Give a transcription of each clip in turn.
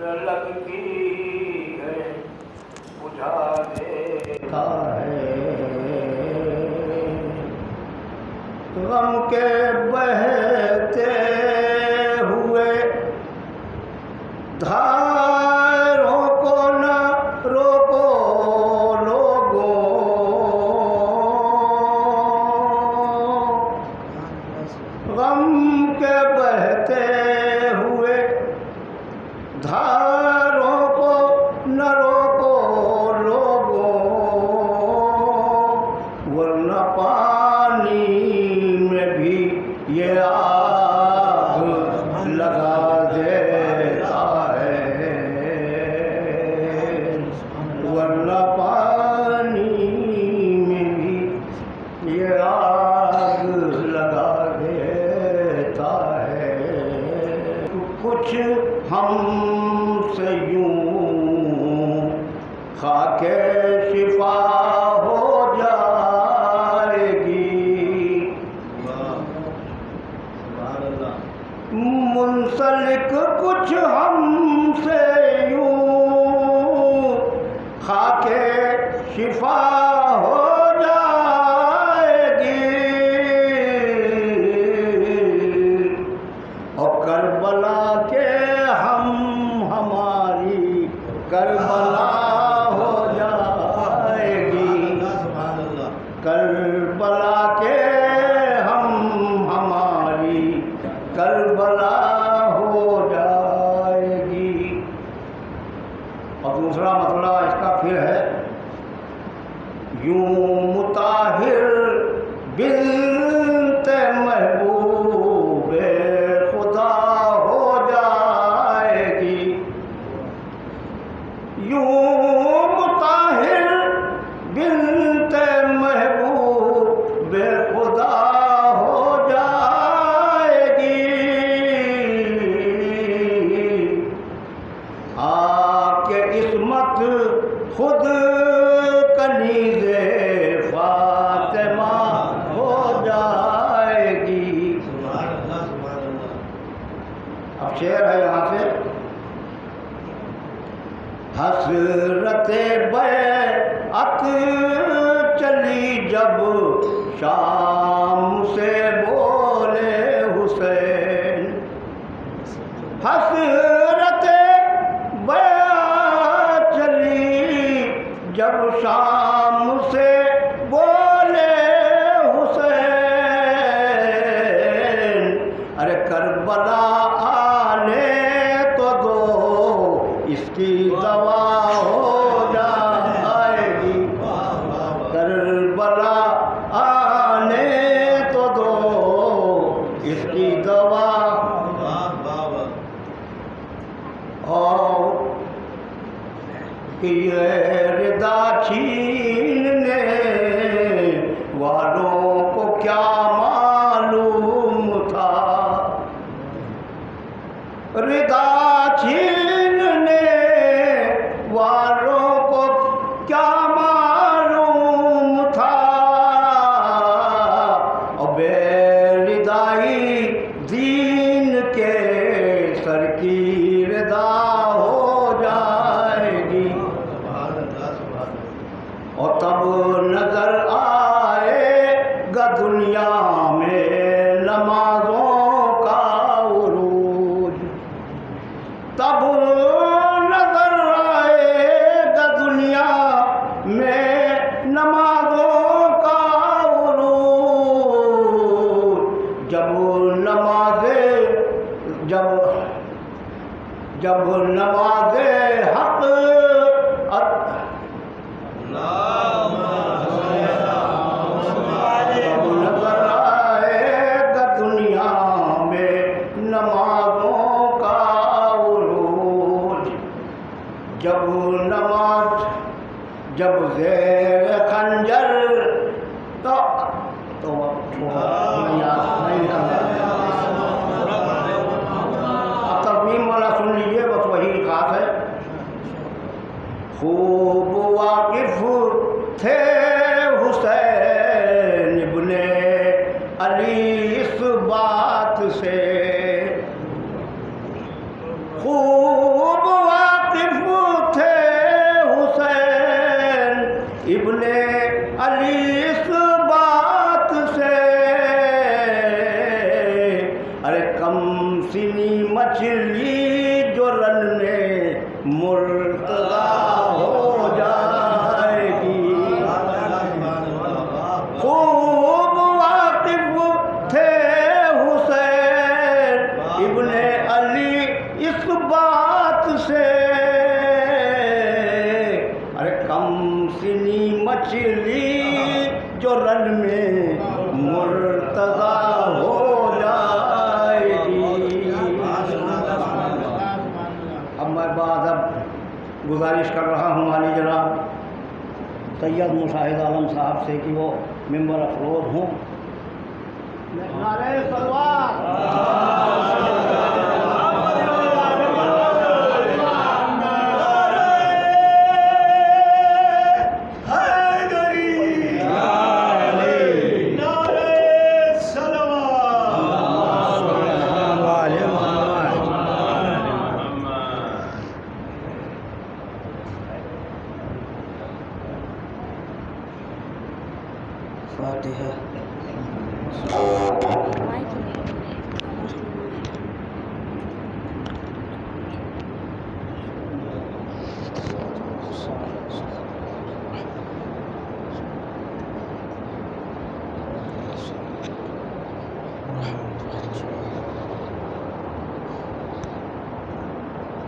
لگتی ہے بجھا دیتا ہے، غم کے بہتے ہوئے دھاروں کو نہ روکو لوگوں، غم کے بہتے ہوئے دھاروں کو نہ روکو لوگوں، ورنہ پانی میں بھی یہ آگ لگا دیتا ہے، ورنہ پانی میں بھی یہ آگ لگا دیتا ہے۔ کچھ ہم سے یوں خاک شفا ہو جائے گی، منسلک کچھ ہم سے یوں خاک شفا ہو جائے گی، اور کربلا کے ہم ہماری کربلا ہو جائے گی، کربلا کے ہم ہماری کربلا ہو جائے گی۔ اور دوسرا مسئلہ اس کا پھر ہے، یوں مطہر بنت محبوب خدا ہو جائے گی، یوں مطہر بنت محبوب خدا ہو جائے گی، کے عصمت خود کنیز فاطمہ ہو جائے گی۔ اب شعر ہے یہاں سے، حسرت بیعت چلی جب شام سے بولے حسین، حسرت بیعت چلی جب شام سے بولے حسین، ارے کربلا آنے تو دو اس کی دوا ہو جائے گی، کربلا آنے تو دو اس کی دوا، اور کہ یہ ردا چھیننے والوں کو کیا معلوم تھا، ردا چھیننے والوں کو کیا معلوم تھا، اور بے ردائی دین کے سر کی ردا ہو جائے گی، اور تب نظر آئے گا دنیا میں نمازوں کا عروج، تب نظر آئے گا دنیا میں نمازوں کا عروج، جب نماز حق نظر آئے گا دنیا میں نمازوں کا عروج، جب زیر خنجر تو ترمیم والا سن لیجیے، بس وہی خاص ہے۔ خوب واقف تھے حسین ابن علی اس بات سے، خوب مچھلی جو رن میں مرتضی ہو جائے گی. خوب واقف تھے حسین ابن علی اس بات سے. ارے کم سنی مچھلی جو رن میں مرتضی ہو جائے گی. اب میں اب گزارش کر رہا ہوں عالی جناب سید مشاہد عالم صاحب سے کہ وہ ممبر افروز ہوں. نعرہ سلوات. فاتحہ.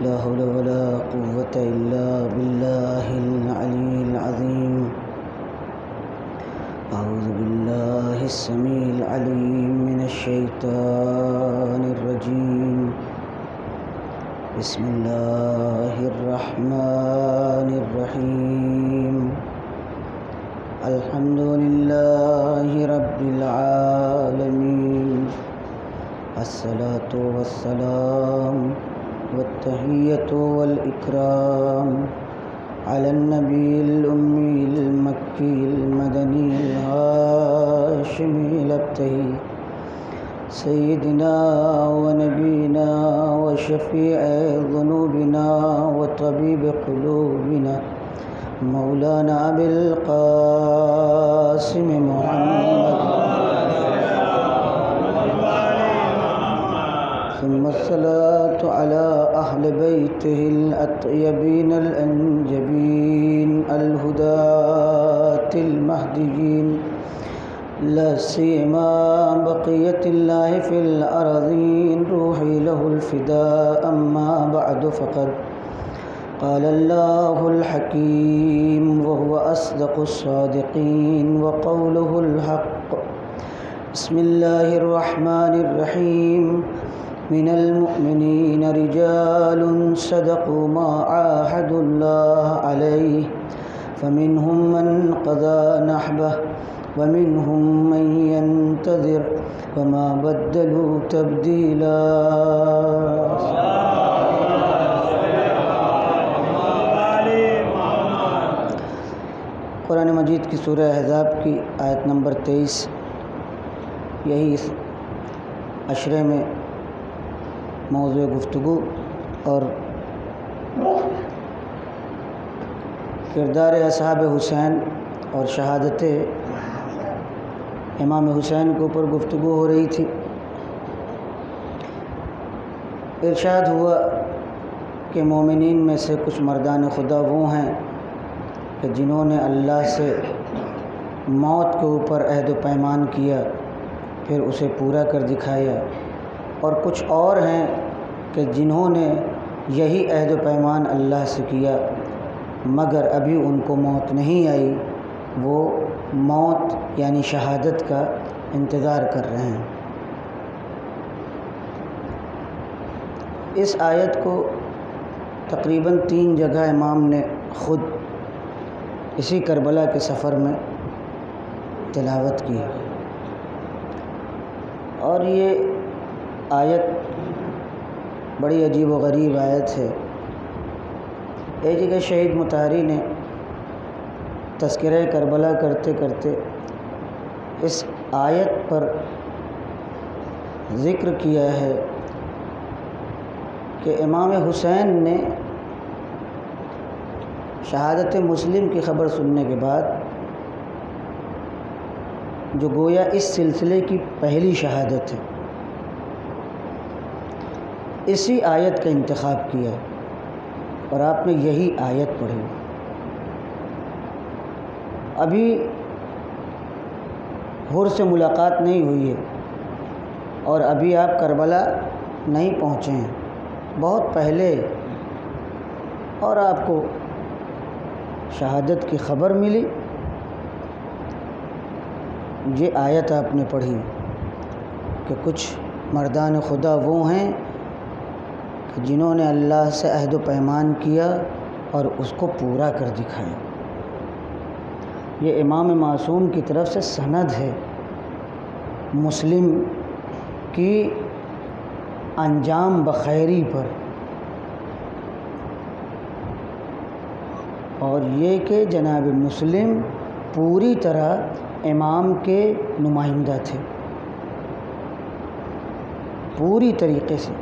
لا حول ولا قوة إلا بالله العلي العظيم. أعوذ بالله السميع العليم من الشيطان الرجيم. بسم الله الرحمن الرحيم. الحمد لله رب العالمين. الصلاة والسلام والتحية والإكرام على النبي الأمي المكي المدني الهاشمي الأبتهي سيدنا ونبينا وشفيع ذنوبنا وطبيب قلوبنا مولانا أبي القاسم محمد. ثم الصلاة على أهل بيته الأطيبين الأنجبين الهداة المهديين لا سيما بقية الله في الأرضين روحي له الفداء. أما بعد فقد قال الله الحكيم وهو أصدق الصادقين وقوله الحق. بسم الله الرحمن الرحيم. من المؤمنين رجال صدقوا ما عاهدوا الله عليه فمنهم من قضى نحبه ومنهم من ينتظر وما بدلوا تبديلا. قرآن مجید کی سورہ احزاب کی آیت نمبر 23 یہی اس عشرے میں موضوع گفتگو اور کردار اصحاب حسین اور شہادت امام حسین کے اوپر گفتگو ہو رہی تھی. ارشاد ہوا کہ مومنین میں سے کچھ مردان خدا وہ ہیں کہ جنہوں نے اللہ سے موت کے اوپر عہد و پیمان کیا پھر اسے پورا کر دکھایا، اور کچھ اور ہیں کہ جنہوں نے یہی عہد و پیمان اللہ سے کیا مگر ابھی ان کو موت نہیں آئی، وہ موت یعنی شہادت کا انتظار کر رہے ہیں. اس آیت کو تقریباً 3 جگہ امام نے خود اسی کربلا کے سفر میں تلاوت کی، اور یہ آیت بڑی عجیب و غریب آیت ہے. ایک جگہ شہید مطہری نے تذکرہ کربلا کرتے کرتے اس آیت پر ذکر کیا ہے کہ امام حسین نے شہادت مسلم کی خبر سننے کے بعد، جو گویا اس سلسلے کی پہلی شہادت ہے، اسی آیت کا انتخاب کیا اور آپ نے یہی آیت پڑھی۔ ابھی حر سے ملاقات نہیں ہوئی ہے اور ابھی آپ کربلا نہیں پہنچے ہیں، بہت پہلے، اور آپ کو شہادت کی خبر ملی۔ یہ آیت آپ نے پڑھی کہ کچھ مردان خدا وہ ہیں کہ جنہوں نے اللہ سے عہد و پیمان کیا اور اس کو پورا کر دکھایا۔ یہ امام معصوم کی طرف سے سند ہے مسلم کی انجام بخیری پر، اور یہ کہ جناب مسلم پوری طرح امام کے نمائندہ تھے، پوری طریقے سے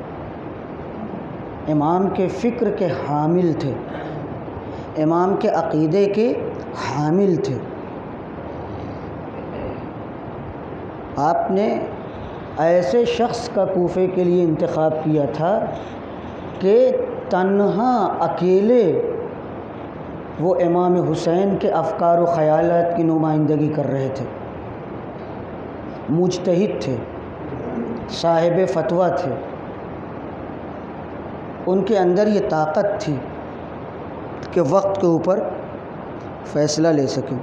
امام کے فکر کے حامل تھے، امام کے عقیدے کے حامل تھے۔ آپ نے ایسے شخص کا کوفے کے لیے انتخاب کیا تھا کہ تنہا اکیلے وہ امام حسین کے افکار و خیالات کی نمائندگی کر رہے تھے، مجتہد تھے، صاحب فتویٰ تھے، ان کے اندر یہ طاقت تھی کہ وقت کے اوپر فیصلہ لے سکیں۔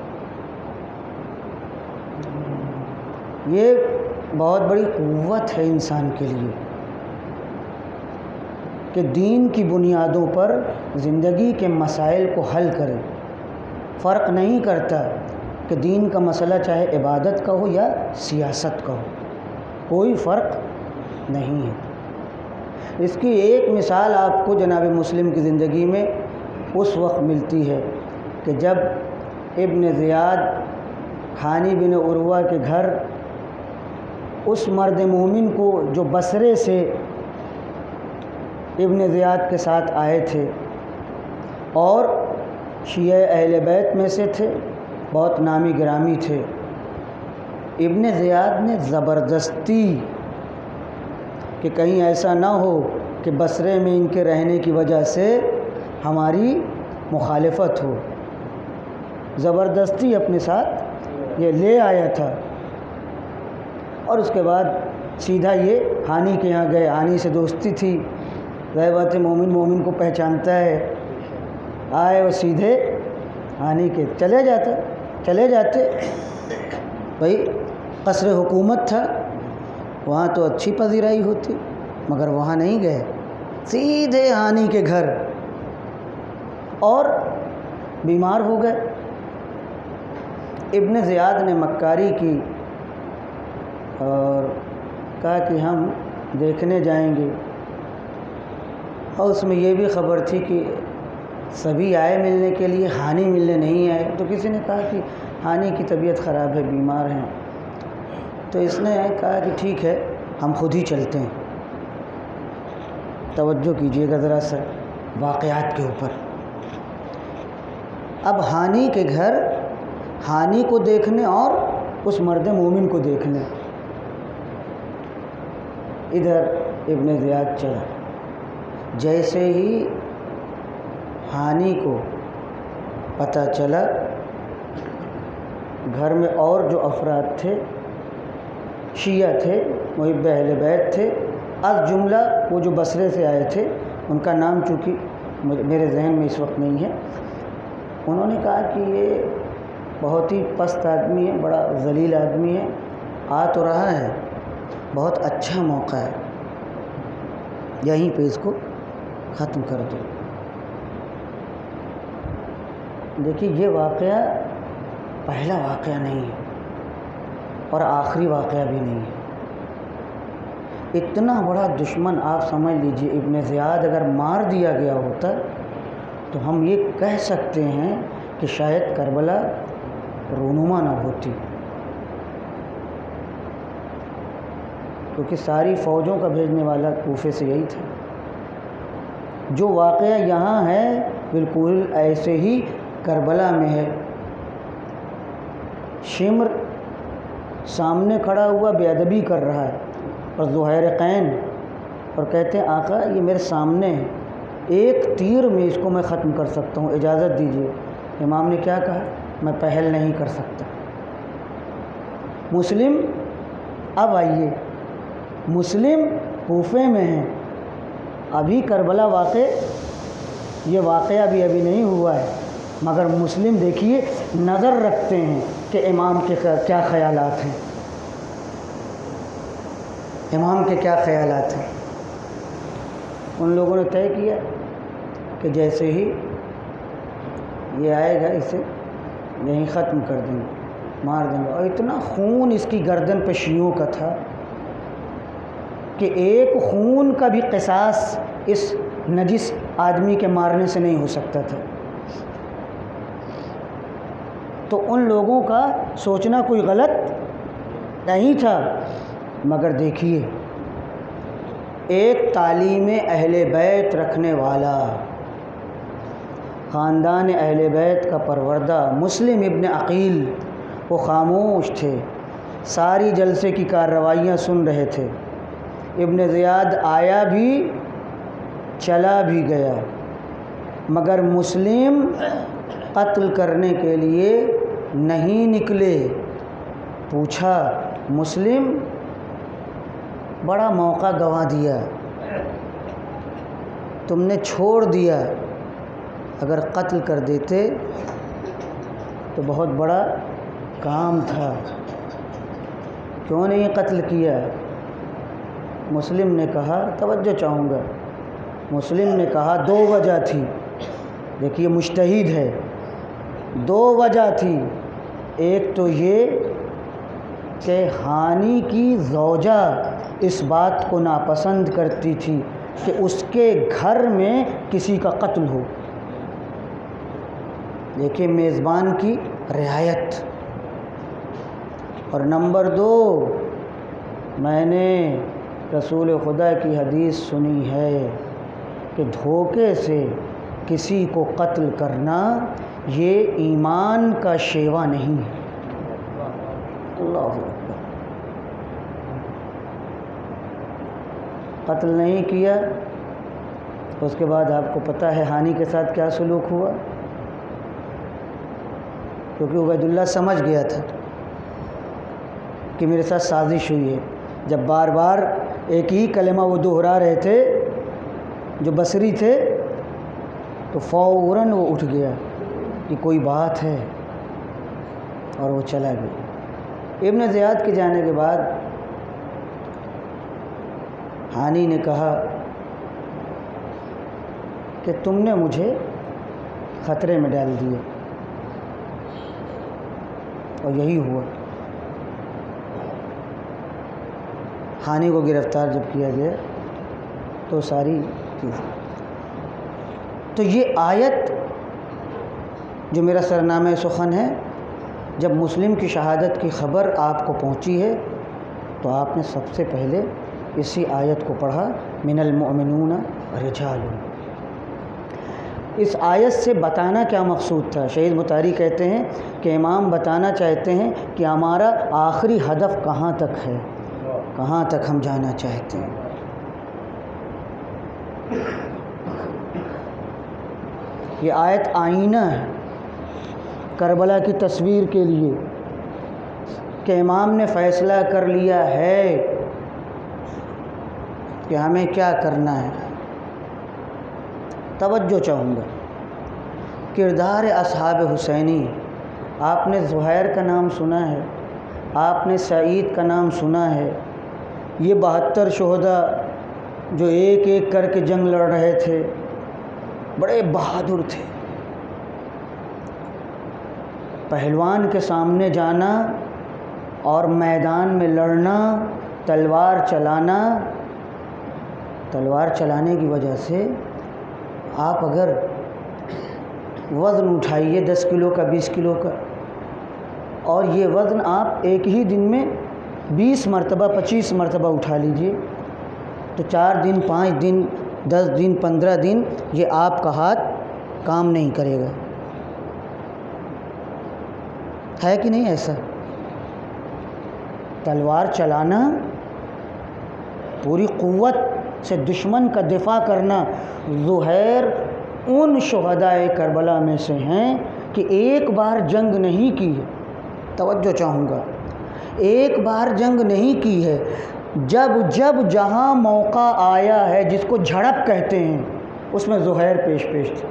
یہ بہت بڑی قوت ہے انسان کے لیے کہ دین کی بنیادوں پر زندگی کے مسائل کو حل کرے۔ فرق نہیں کرتا کہ دین کا مسئلہ چاہے عبادت کا ہو یا سیاست کا ہو، کوئی فرق نہیں ہے۔ اس کی ایک مثال آپ کو جناب مسلم کی زندگی میں اس وقت ملتی ہے کہ جب ابن زیاد ہانی بن عروہ کے گھر اس مرد مومن کو جو بصرے سے ابن زیاد کے ساتھ آئے تھے اور شیعہ اہل بیت میں سے تھے، بہت نامی گرامی تھے، ابن زیاد نے زبردستی کہ کہیں ایسا نہ ہو کہ بصرے میں ان کے رہنے کی وجہ سے ہماری مخالفت ہو، زبردستی اپنے ساتھ یہ لے آیا تھا۔ اور اس کے بعد سیدھا یہ ہانی کے یہاں گئے، ہانی سے دوستی تھی، ظاہر بات ہے مومن مومن کو پہچانتا ہے، آئے اور سیدھے ہانی کے چلے جاتے بھائی قصر حکومت تھا، وہاں تو اچھی پذیرائی ہوتی، مگر وہاں نہیں گئے، سیدھے ہانی کے گھر، اور بیمار ہو گئے۔ ابن زیاد نے مکاری کی اور کہا کہ ہم دیکھنے جائیں گے، اور اس میں یہ بھی خبر تھی کہ سبھی آئے ملنے کے لیے، ہانی ملنے نہیں آئے، تو کسی نے کہا کہ ہانی کی طبیعت خراب ہے، بیمار ہیں، تو اس نے کہا کہ ٹھیک ہے ہم خود ہی چلتے ہیں۔ توجہ کیجیے گا ذرا سا واقعات کے اوپر۔ اب ہانی کے گھر، ہانی کو دیکھنے اور اس مرد مومن کو دیکھنے، ادھر ابن زیاد چلا۔ جیسے ہی ہانی کو پتہ چلا گھر میں اور جو افراد تھے شیعہ تھے، محب اہل بیت تھے، از جملہ وہ جو بصرے سے آئے تھے، ان کا نام چونکہ میرے ذہن میں اس وقت نہیں ہے، انہوں نے کہا کہ یہ بہت ہی پست آدمی ہے، بڑا ذلیل آدمی ہے، آ تو رہا ہے، بہت اچھا موقع ہے، یہیں پہ اس کو ختم کر دو۔ دیکھیے یہ واقعہ پہلا واقعہ نہیں ہے اور آخری واقعہ بھی نہیں ہے۔ اتنا بڑا دشمن آپ سمجھ لیجئے، ابن زیاد اگر مار دیا گیا ہوتا تو ہم یہ کہہ سکتے ہیں کہ شاید کربلا رونما نہ ہوتی، کیونکہ ساری فوجوں کا بھیجنے والا کوفے سے یہی تھا۔ جو واقعہ یہاں ہے بالکل ایسے ہی کربلا میں ہے۔ شمر سامنے کھڑا ہوا بے ادبی کر رہا ہے اور زہیر قین اور کہتے ہیں آقا یہ میرے سامنے ہے، ایک تیر میں اس کو میں ختم کر سکتا ہوں، اجازت دیجیے۔ امام نے کیا کہا؟ میں پہل نہیں کر سکتا۔ مسلم، اب آئیے، مسلم کوفے میں ہیں، ابھی کربلا یہ واقعہ بھی ابھی نہیں ہوا ہے، مگر مسلم دیکھیے نظر رکھتے ہیں کہ امام کے کیا خیالات ہیں، امام کے کیا خیالات ہیں۔ ان لوگوں نے طے کیا کہ جیسے ہی یہ آئے گا اسے یہیں ختم کر دیں گے، مار دیں گے۔ اور اتنا خون اس کی گردن پہ شیعوں کا تھا کہ ایک خون کا بھی قصاص اس نجس آدمی کے مارنے سے نہیں ہو سکتا تھا۔ تو ان لوگوں کا سوچنا کوئی غلط نہیں تھا، مگر دیکھیے ایک تعلیم اہل بیت رکھنے والا، خاندان اہل بیت کا پروردہ مسلم ابن عقیل، وہ خاموش تھے، ساری جلسے کی کارروائیاں سن رہے تھے۔ ابن زیاد آیا بھی چلا بھی گیا، مگر مسلم قتل کرنے کے لیے نہیں نکلے۔ پوچھا مسلم بڑا موقع گنوا دیا، تم نے چھوڑ دیا، اگر قتل کر دیتے تو بہت بڑا کام تھا، کیوں نہیں قتل کیا؟ مسلم نے کہا، توجہ چاہوں گا، مسلم نے کہا 2 وجہ تھی۔ دیکھیے مجتہد ہے، 2 وجہ تھی۔ ایک تو یہ کہ ہانی کی زوجہ اس بات کو ناپسند کرتی تھی کہ اس کے گھر میں کسی کا قتل ہو۔ دیکھیے میزبان کی رعایت۔ اور نمبر 2، میں نے رسول خدا کی حدیث سنی ہے کہ دھوکے سے کسی کو قتل کرنا یہ ایمان کا شیوا نہیں ہے۔ اللہ اکبر۔ قتل نہیں کیا، اس کے بعد آپ کو پتہ ہے ہانی کے ساتھ کیا سلوک ہوا، کیونکہ عبید اللہ سمجھ گیا تھا کہ میرے ساتھ سازش ہوئی ہے۔ جب بار بار ایک ہی کلمہ وہ دہرا رہے تھے، جو بصری تھے، تو فوراً وہ اٹھ گیا کہ کوئی بات ہے، اور وہ چلا گیا۔ ابن زیاد کے جانے کے بعد ہانی نے کہا کہ تم نے مجھے خطرے میں ڈال دیا، اور یہی ہوا۔ ہانی کو گرفتار جب کیا گیا تو ساری چیز، تو یہ آیت جو میرا سرنامہ سخن ہے، جب مسلم کی شہادت کی خبر آپ کو پہنچی ہے تو آپ نے سب سے پہلے اسی آیت کو پڑھا، من المؤمنون رجال۔ اس آیت سے بتانا کیا مقصود تھا؟ شہید مطاری کہتے ہیں کہ امام بتانا چاہتے ہیں کہ ہمارا آخری ہدف کہاں تک ہے، کہاں تک ہم جانا چاہتے ہیں۔ یہ آیت آئینہ ہے کربلا کی تصویر کے لیے کہ امام نے فیصلہ کر لیا ہے کہ ہمیں کیا کرنا ہے۔ توجہ چاہوں گا، کردار اصحاب حسینی، آپ نے زہیر کا نام سنا ہے، آپ نے سعید کا نام سنا ہے، یہ 72 شہداء جو ایک ایک کر کے جنگ لڑ رہے تھے، بڑے بہادر تھے۔ پہلوان کے سامنے جانا اور میدان میں لڑنا، تلوار چلانا، تلوار چلانے کی وجہ سے آپ اگر وزن اٹھائیے 10 کلو کا 20 کلو کا، اور یہ وزن آپ ایک ہی دن میں 20 مرتبہ 25 مرتبہ اٹھا لیجئے، تو 4 دن 5 دن 10 دن 15 دن یہ آپ کا ہاتھ کام نہیں کرے گا، ہے کہ نہیں ایسا؟ تلوار چلانا پوری قوت سے دشمن کا دفاع کرنا، زہیر ان شہدائے کربلا میں سے ہیں کہ ایک بار جنگ نہیں کی ہے، توجہ چاہوں گا، ایک بار جنگ نہیں کی ہے، جب جہاں موقع آیا ہے جس کو جھڑپ کہتے ہیں اس میں زہیر پیش تھے۔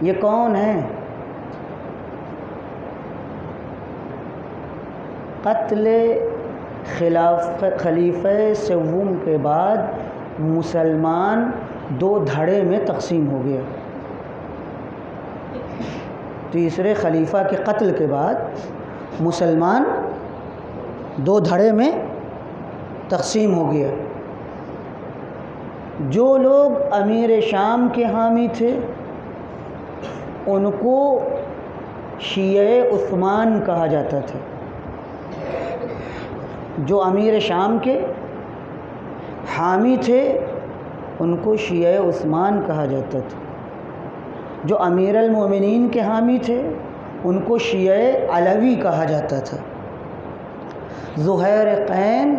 یہ کون ہیں؟ قتل خلیفہ سوم کے بعد مسلمان دو دھڑے میں تقسیم ہو گیا۔ تیسرے خلیفہ کے قتل کے بعد مسلمان دو دھڑے میں تقسیم ہو گیا۔ جو لوگ امیر شام کے حامی تھے ان کو شیعہ عثمان کہا جاتا تھا۔ جو امیر شام کے حامی تھے ان کو شیعہ عثمان کہا جاتا تھا۔ جو امیر المومنین کے حامی تھے ان کو شیعہ علوی کہا جاتا تھا۔ زہیر قین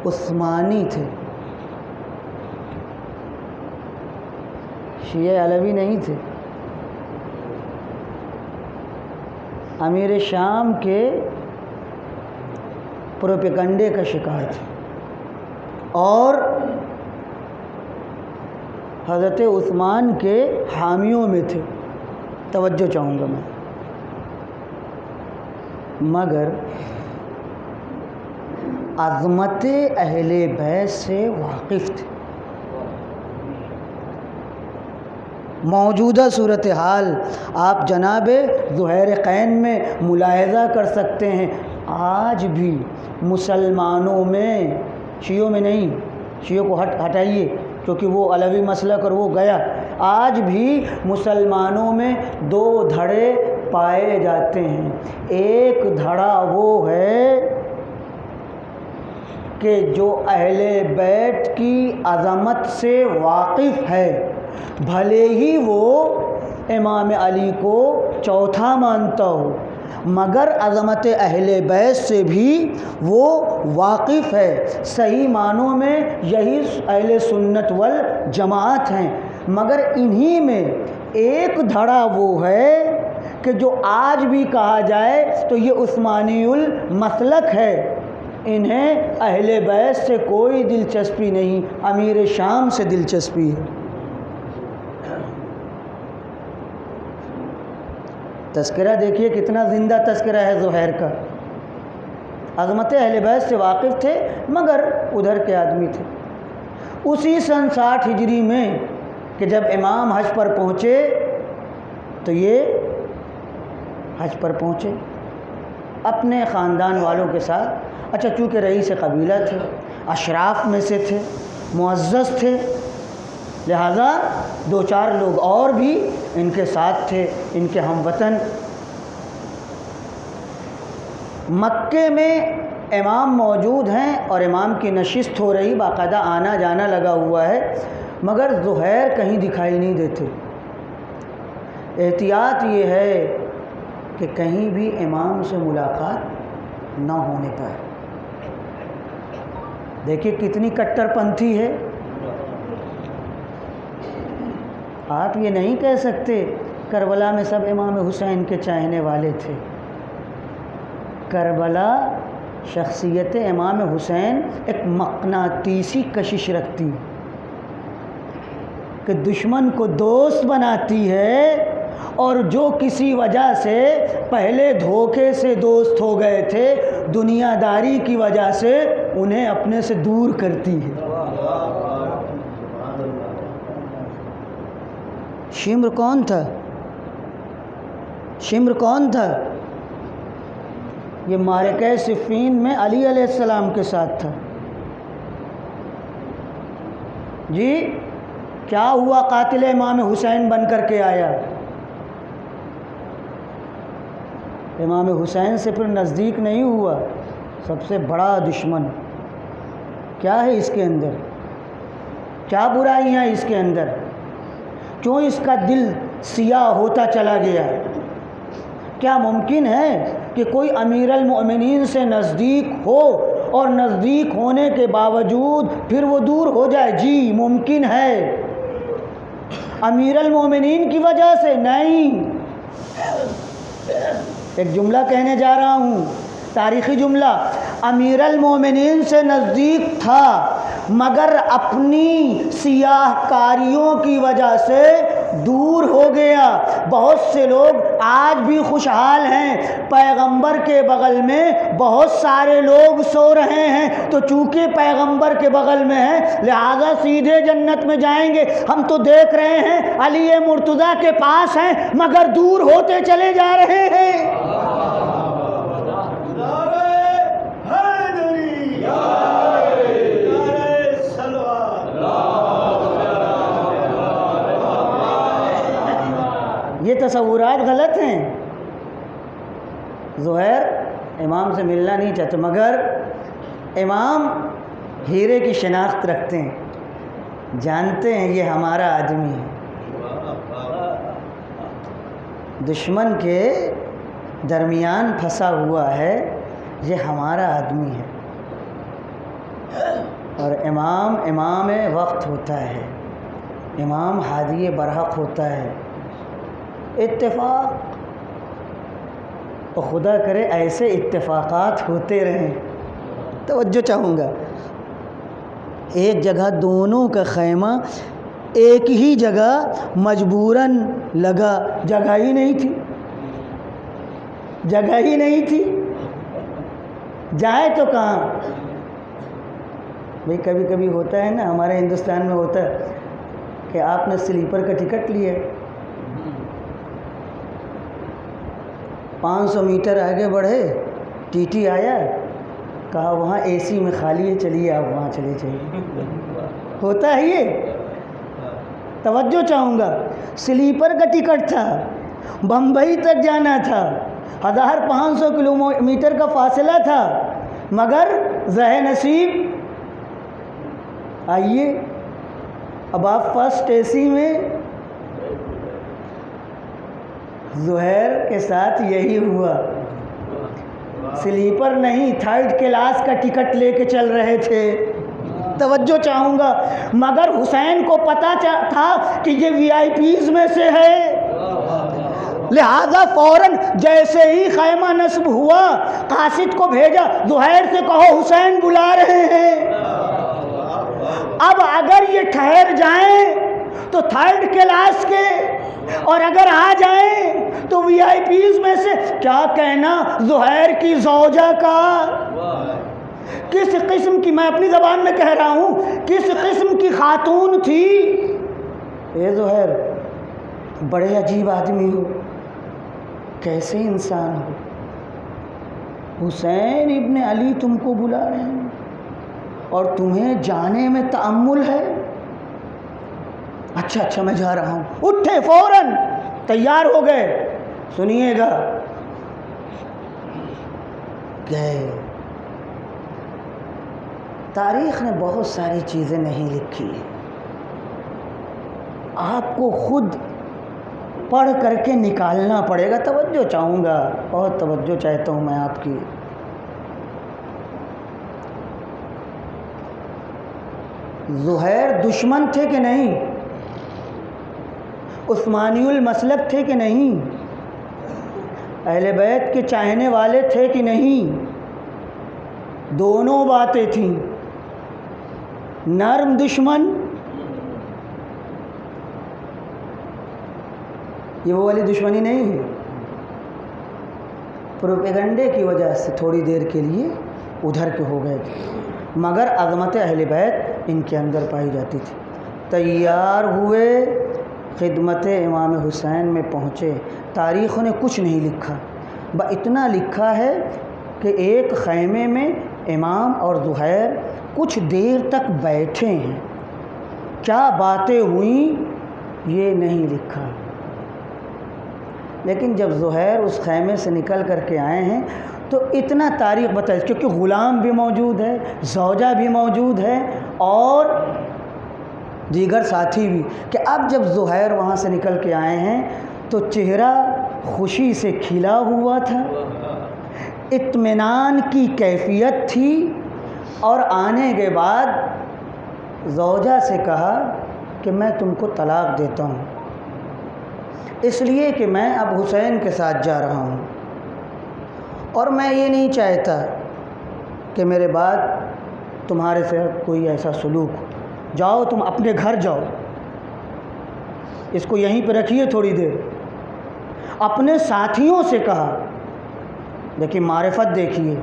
عثمانی تھے، شیعہ علوی نہیں تھے۔ امیر شام کے پروپیگنڈے کا شکار تھے اور حضرت عثمان کے حامیوں میں تھے، توجہ چاہوں گا میں، مگر عظمت اہل بیت سے واقف تھے۔ موجودہ صورتحال آپ جناب زہیر قین میں ملاحظہ کر سکتے ہیں۔ آج بھی مسلمانوں میں، شیعوں میں نہیں، شیعوں کو ہٹائیے کیونکہ وہ علوی مسلک اور وہ گیا، آج بھی مسلمانوں میں دو دھڑے پائے جاتے ہیں۔ ایک دھڑا وہ ہے کہ جو اہل بیت کی عظمت سے واقف ہے، بھلے ہی وہ امام علی کو چوتھا مانتا ہو، مگر عظمت اہل بیت سے بھی وہ واقف ہے۔ صحیح معنوں میں یہی اہل سنت والجماعت ہیں، مگر انہی میں ایک دھڑا وہ ہے کہ جو آج بھی کہا جائے تو یہ عثمانی المسلک ہے۔ انہیں اہل بیت سے کوئی دلچسپی نہیں، امیر شام سے دلچسپی ہے۔ تذکرہ دیکھیے کتنا زندہ تذکرہ ہے زہیر کا۔ عظمت اہل بیت سے واقف تھے مگر ادھر کے آدمی تھے۔ اسی سن 60 ہجری میں کہ جب امام حج پر پہنچے تو یہ حج پر پہنچے اپنے خاندان والوں کے ساتھ۔ اچھا، چونکہ رئیس قبیلہ تھے، اشراف میں سے تھے، معزز تھے، لہذا دو چار لوگ اور بھی ان کے ساتھ تھے، ان کے ہم وطن۔ مکے میں امام موجود ہیں اور امام کی نشست ہو رہی، باقاعدہ آنا جانا لگا ہوا ہے، مگر زہیر کہیں دکھائی نہیں دیتے۔ احتیاط یہ ہے کہ کہیں بھی امام سے ملاقات نہ ہونے پائے۔ دیکھیے کتنی کٹر پنتھی ہے۔ آپ یہ نہیں کہہ سکتے کربلا میں سب امام حسین کے چاہنے والے تھے۔ کربلا شخصیت امام حسین ایک مقناطیسی کشش رکھتی کہ دشمن کو دوست بناتی ہے، اور جو کسی وجہ سے پہلے دھوکے سے دوست ہو گئے تھے، دنیا داری کی وجہ سے انہیں اپنے سے دور کرتی ہے۔ شمر کون تھا؟ شمر کون تھا؟ یہ معرکہ صفین میں علی علیہ السلام کے ساتھ تھا۔ جی کیا ہوا؟ قاتل امام حسین بن کر کے آیا۔ امام حسین سے پھر نزدیک نہیں ہوا، سب سے بڑا دشمن۔ کیا ہے اس کے اندر؟ کیا برائیاں ہیں اس کے اندر؟ کیوں اس کا دل سیاہ ہوتا چلا گیا؟ کیا ممکن ہے کہ کوئی امیر المؤمنین سے نزدیک ہو اور نزدیک ہونے کے باوجود پھر وہ دور ہو جائے؟ جی ممکن ہے۔ امیر المومنین کی وجہ سے نہیں۔ ایک جملہ کہنے جا رہا ہوں، تاریخی جملہ۔ امیر المومنین سے نزدیک تھا مگر اپنی سیاہ کاریوں کی وجہ سے دور ہو گیا۔ بہت سے لوگ آج بھی خوشحال ہیں، پیغمبر کے بغل میں بہت سارے لوگ سو رہے ہیں، تو چونکہ پیغمبر کے بغل میں ہیں لہذا سیدھے جنت میں جائیں گے۔ ہم تو دیکھ رہے ہیں علی مرتضیٰ کے پاس ہیں مگر دور ہوتے چلے جا رہے ہیں۔ یہ تصورات غلط ہیں۔ زہیر امام سے ملنا نہیں چاہتے مگر امام ہیرے کی شناخت رکھتے ہیں، جانتے ہیں یہ ہمارا آدمی ہے، دشمن کے درمیان پھنسا ہوا ہے، یہ ہمارا آدمی ہے۔ اور امام وقت ہوتا ہے، امام ہادی برحق ہوتا ہے۔ اتفاق، اور خدا کرے ایسے اتفاقات ہوتے رہیں۔ توجہ چاہوں گا، ایک جگہ دونوں کا خیمہ ایک ہی جگہ مجبوراً لگا، جگہ ہی نہیں تھی، جگہ ہی نہیں تھی، جائے تو کہاں؟ بھئی کبھی کبھی ہوتا ہے نا، ہمارے ہندوستان میں ہوتا ہے کہ آپ نے سلیپر کا ٹکٹ لیا، 500 میٹر آگے بڑھے، ٹی ٹی آیا، کہا وہاں اے سی میں خالی ہے، چلیے آپ وہاں چلے جائیے۔ ہوتا ہے یہ؟ توجہ چاہوں گا، سلیپر کا ٹکٹ تھا، بمبئی تک جانا تھا، 1500 کلومیٹر کا فاصلہ تھا، مگر زہ نصیب آئیے اب آپ فرسٹ اے سی میں۔ زہیر کے ساتھ یہی ہوا، سلیپر نہیں، تھرڈ کلاس کا ٹکٹ لے کے چل رہے تھے۔ توجہ چاہوں گا، مگر حسین کو پتہ تھا کہ یہ وی آئی پیز میں سے ہے، لہذا فوراً جیسے ہی خیمہ نصب ہوا قاصد کو بھیجا، زہیر سے کہو حسین بلا رہے ہیں۔ اب اگر یہ ٹھہر جائیں تو تھرڈ کلاس کے، اور اگر آ جائیں تو وی آئی پیز میں سے، کیا کہنا زہیر کی زوجہ کا؟ کس قسم کی، میں اپنی زبان میں کہہ رہا ہوں، کس قسم کی خاتون تھی؟ اے زہیر بڑے عجیب آدمی ہو، کیسے انسان ہو؟ حسین ابن علی تم کو بلا رہے ہیں اور تمہیں جانے میں تأمل ہے؟ اچھا میں جا رہا ہوں۔ اٹھے فوراً تیار ہو گئے، سنیے گا، گئے۔ تاریخ نے بہت ساری چیزیں نہیں لکھی، آپ کو خود پڑھ کر کے نکالنا پڑے گا۔ توجہ چاہوں گا، بہت توجہ چاہتا ہوں میں آپ کی۔ زہیر دشمن تھے کہ نہیں؟ عثمانی المسلک تھے کہ نہیں؟ اہل بیت کے چاہنے والے تھے کہ نہیں؟ دونوں باتیں تھیں، نرم دشمن، یہ وہ والی دشمنی نہیں ہے، پروپیگنڈے کی وجہ سے تھوڑی دیر کے لیے ادھر کے ہو گئے تھے، مگر عظمت اہل بیت ان کے اندر پائی جاتی تھی۔ تیار ہوئے، خدمت امام حسین میں پہنچے۔ تاریخ نے کچھ نہیں لکھا، اتنا لکھا ہے کہ ایک خیمے میں امام اور زہیر کچھ دیر تک بیٹھے ہیں، کیا باتیں ہوئیں یہ نہیں لکھا، لیکن جب زہیر اس خیمے سے نکل کر کے آئے ہیں تو اتنا تاریخ بتائی، کیونکہ غلام بھی موجود ہے، زوجہ بھی موجود ہے اور دیگر ساتھی بھی، کہ اب جب زہیر وہاں سے نکل کے آئے ہیں تو چہرہ خوشی سے کھلا ہوا تھا، اطمینان کی کیفیت تھی، اور آنے کے بعد زوجہ سے کہا کہ میں تم کو طلاق دیتا ہوں، اس لیے کہ میں اب حسین کے ساتھ جا رہا ہوں، اور میں یہ نہیں چاہتا کہ میرے بعد تمہارے ساتھ کوئی ایسا سلوک ہو، جاؤ تم اپنے گھر جاؤ، اس کو یہیں پہ رکھیے تھوڑی دیر۔ اپنے ساتھیوں سے کہا، لیکن معرفت دیکھیے،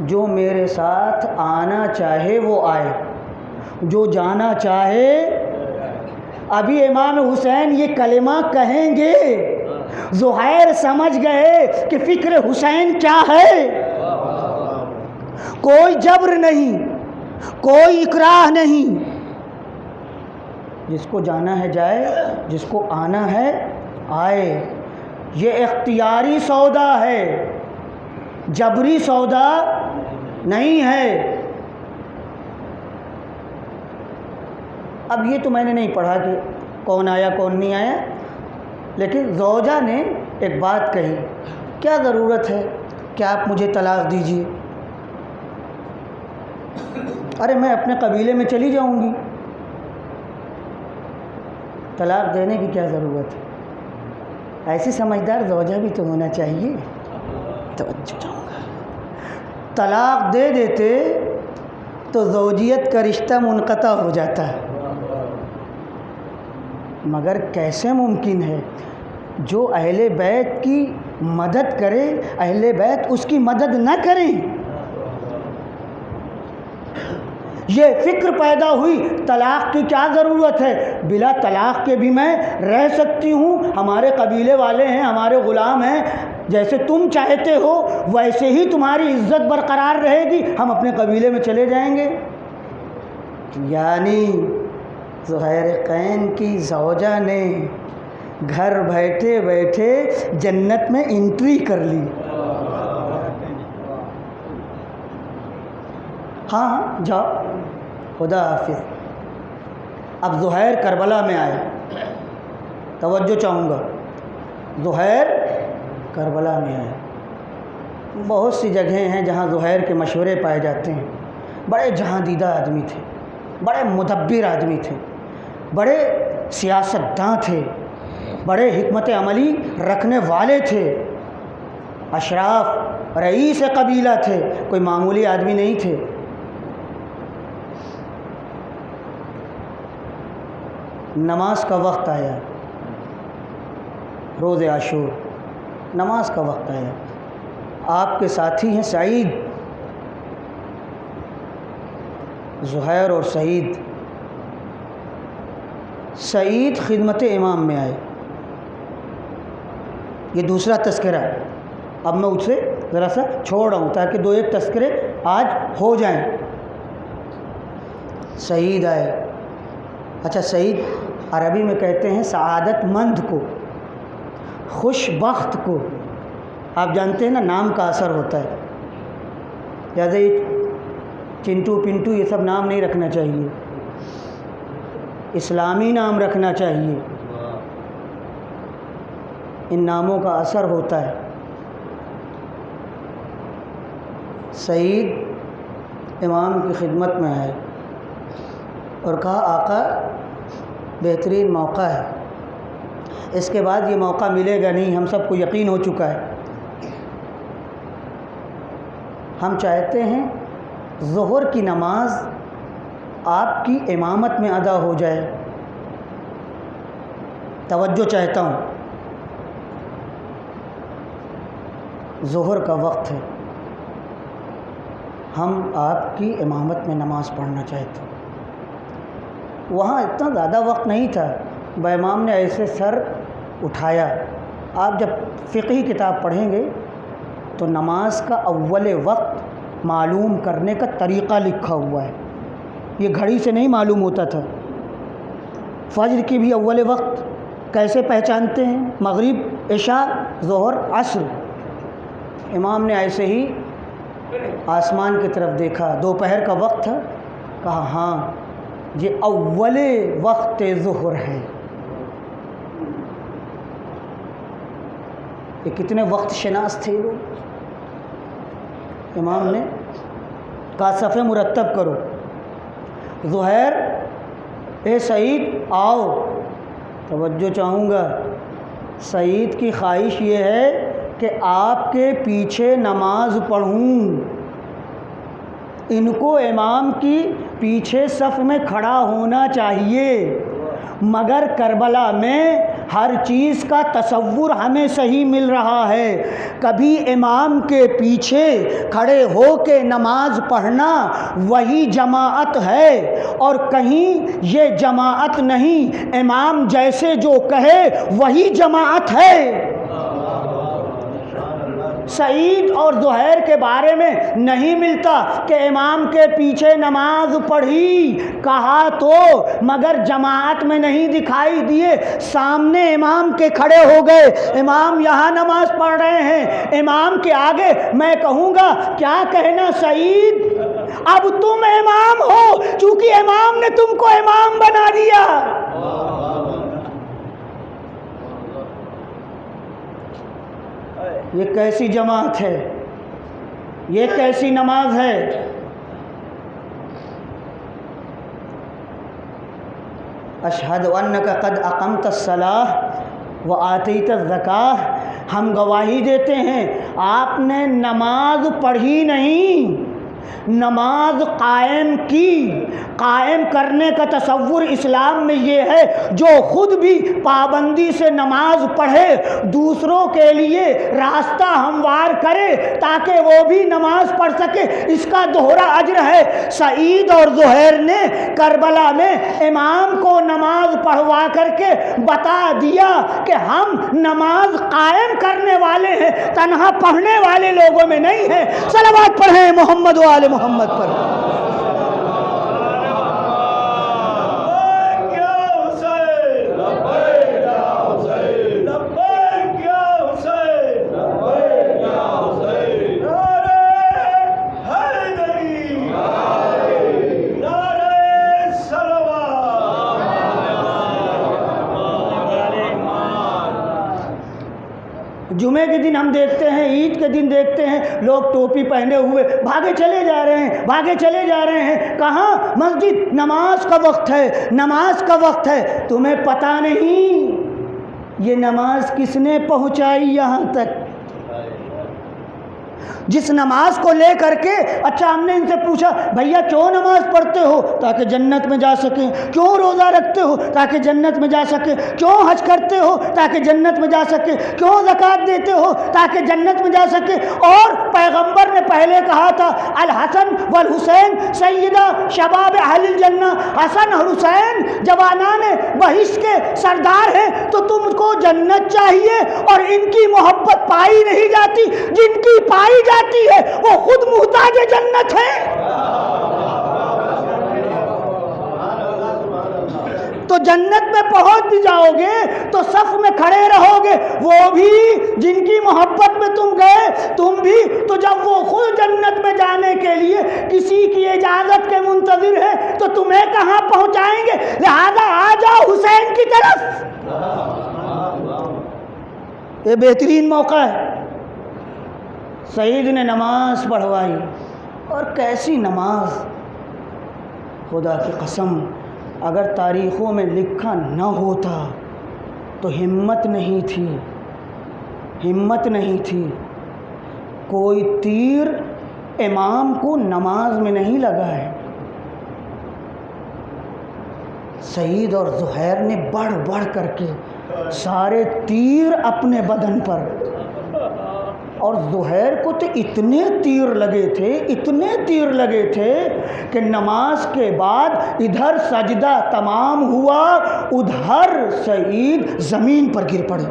جو میرے ساتھ آنا چاہے وہ آئے، جو جانا چاہے۔ ابھی امام حسین یہ کلمہ کہیں گے، زہیر سمجھ گئے کہ فکر حسین کیا ہے۔ کوئی جبر نہیں، کوئی اکراہ نہیں، جس کو جانا ہے جائے، جس کو آنا ہے آئے۔ یہ اختیاری سودا ہے، جبری سودا نہیں ہے۔ اب یہ تو میں نے نہیں پڑھا کہ کون آیا کون نہیں آیا، لیکن زوجہ نے ایک بات کہی، کیا ضرورت ہے کہ آپ مجھے طلاق دیجیے؟ ارے میں اپنے قبیلے میں چلی جاؤں گی، طلاق دینے کی کیا ضرورت ہے؟ ایسی سمجھدار زوجہ بھی تو ہونا چاہیے۔ توجہ چاہوں گا، طلاق دے دیتے تو زوجیت کا رشتہ منقطع ہو جاتا ہے، مگر کیسے ممکن ہے جو اہل بیت کی مدد کرے، اہل بیت اس کی مدد نہ کریں؟ یہ فکر پیدا ہوئی، طلاق کی کیا ضرورت ہے، بلا طلاق کے بھی میں رہ سکتی ہوں، ہمارے قبیلے والے ہیں، ہمارے غلام ہیں، جیسے تم چاہتے ہو ویسے ہی تمہاری عزت برقرار رہے گی، ہم اپنے قبیلے میں چلے جائیں گے۔ یعنی زہیرقین کی زوجہ نے گھر بیٹھے بیٹھے جنت میں انٹری کر لی۔ ہاں جاؤ، خدا حافظ۔ اب زہیر کربلا میں آئے، توجہ چاہوں گا، زہیر کربلا میں آئے۔ بہت سی جگہیں ہیں جہاں زہیر کے مشورے پائے جاتے ہیں۔ بڑے جہاں دیدہ آدمی تھے، بڑے مدبر آدمی تھے، بڑے سیاستداں تھے، بڑے حکمت عملی رکھنے والے تھے، اشراف رئیس قبیلہ تھے، کوئی معمولی آدمی نہیں تھے۔ نماز کا وقت آیا، روز عاشور، نماز کا وقت آیا۔ آپ کے ساتھی ہیں سعید، زہیر اور سعید۔ سعید خدمت امام میں آئے، یہ دوسرا تذکرہ، اب میں اس سے ذرا سا چھوڑ رہا ہوں تاکہ دو ایک تذکرے آج ہو جائیں۔ سعید آئے۔ اچھا، سعید عربی میں کہتے ہیں سعادت مند کو، خوش بخت کو۔ آپ جانتے ہیں نا، نام کا اثر ہوتا ہے، لہٰذا یہ چنٹو پنٹو یہ سب نام نہیں رکھنا چاہیے، اسلامی نام رکھنا چاہیے، ان ناموں کا اثر ہوتا ہے۔ سعید امام کی خدمت میں آئے اور کہا آقا بہترین موقع ہے، اس کے بعد یہ موقع ملے گا نہیں، ہم سب کو یقین ہو چکا ہے۔ ہم چاہتے ہیں ظہر کی نماز آپ کی امامت میں ادا ہو جائے، توجہ چاہتا ہوں، ظہر کا وقت ہے، ہم آپ کی امامت میں نماز پڑھنا چاہتے ہیں۔ وہاں اتنا زیادہ وقت نہیں تھا، امام نے ایسے سر اٹھایا۔ آپ جب فقہی کتاب پڑھیں گے تو نماز کا اول وقت معلوم کرنے کا طریقہ لکھا ہوا ہے، یہ گھڑی سے نہیں معلوم ہوتا تھا۔ فجر کی بھی اول وقت کیسے پہچانتے ہیں؟ مغرب، عشاء، ظہر، عصر۔ امام نے ایسے ہی آسمان کی طرف دیکھا، دوپہر کا وقت تھا، کہا ہاں یہ اول وقت ظہر ہے۔ یہ کتنے وقت شناس تھے لوگ۔ امام نے کہا صفیں مرتب کرو. زہیر اے سعید آؤ. توجہ چاہوں گا، سعید کی خواہش یہ ہے کہ آپ کے پیچھے نماز پڑھوں. ان کو امام کی پیچھے صف میں کھڑا ہونا چاہیے، مگر کربلا میں ہر چیز کا تصور ہمیں صحیح مل رہا ہے. کبھی امام کے پیچھے کھڑے ہو کے نماز پڑھنا وہی جماعت ہے، اور کہیں یہ جماعت نہیں، امام جیسے جو کہے وہی جماعت ہے. سعید اور زہیر کے بارے میں نہیں ملتا کہ امام کے پیچھے نماز پڑھی، کہا تو مگر جماعت میں نہیں دکھائی دیے. سامنے امام کے کھڑے ہو گئے، امام یہاں نماز پڑھ رہے ہیں، امام کے آگے میں کہوں گا کیا کہنا سعید، اب تم امام ہو، چونکہ امام نے تم کو امام بنا دیا. یہ کیسی جماعت ہے، یہ کیسی نماز ہے. اشہد انک قد اقمت الصلاۃ وآتیت الزکاۃ. ہم گواہی دیتے ہیں آپ نے نماز پڑھی نہیں، نماز قائم کی. قائم کرنے کا تصور اسلام میں یہ ہے جو خود بھی پابندی سے نماز پڑھے، دوسروں کے لیے راستہ ہموار کرے تاکہ وہ بھی نماز پڑھ سکے، اس کا دوہرا اجر ہے. سعید اور زہیر نے کربلا میں امام کو نماز پڑھوا کر کے بتا دیا کہ ہم نماز قائم کرنے والے ہیں، تنہا پڑھنے والے لوگوں میں نہیں ہیں. صلوات پڑھیں محمد و آل محمد پر. جمعے کے دن ہم دیکھتے ہیں، عید کے دن دیکھتے ہیں لوگ ٹوپی پہنے ہوئے بھاگے چلے جا رہے ہیں، بھاگے چلے جا رہے ہیں. کہاں؟ مسجد. نماز کا وقت ہے، نماز کا وقت ہے. تمہیں پتہ نہیں یہ نماز کس نے پہنچائی یہاں تک؟ جس نماز کو لے کر کے اچھا ہم نے ان سے پوچھا بھیا کیوں نماز پڑھتے ہو؟ تاکہ جنت میں جا سکیں. کیوں روزہ رکھتے ہو؟ تاکہ جنت میں جا سکیں. کیوں حج کرتے ہو؟ تاکہ جنت میں جا سکیں. کیوں زکوٰۃ دیتے ہو؟ تاکہ جنت میں جا سکیں. اور پیغمبر نے پہلے کہا تھا الحسن والحسین سیدہ شباب اہل الجنہ. حسن اور حسین جوانان بہشت کے سردار ہیں، تو تم کو جنت چاہیے، اور ان کی محبت پائی نہیں جاتی، جن کی پائی جاتی ہے وہ خود محتاج جنت ہے. تو جنت میں پہنچ بھی جاؤ گے تو صف میں کھڑے رہو گے، وہ بھی جن کی محبت میں تم گئے تم بھی، تو جب وہ خود جنت میں جانے کے لیے کسی کی اجازت کے منتظر ہے تو تمہیں کہاں پہنچائیں گے؟ لہذا آ جاؤ حسین کی طرف. یہ بہترین موقع ہے. سعید نے نماز پڑھوائی، اور کیسی نماز! خدا کی قسم اگر تاریخوں میں لکھا نہ ہوتا تو ہمت نہیں تھی، ہمت نہیں تھی. کوئی تیر امام کو نماز میں نہیں لگا ہے. سعید اور زہیر نے بڑھ بڑھ کر کے سارے تیر اپنے بدن پر، اور زہیر کو تو اتنے تیر لگے تھے، اتنے تیر لگے تھے کہ نماز کے بعد ادھر سجدہ تمام ہوا، ادھر سعید زمین پر گر پڑے.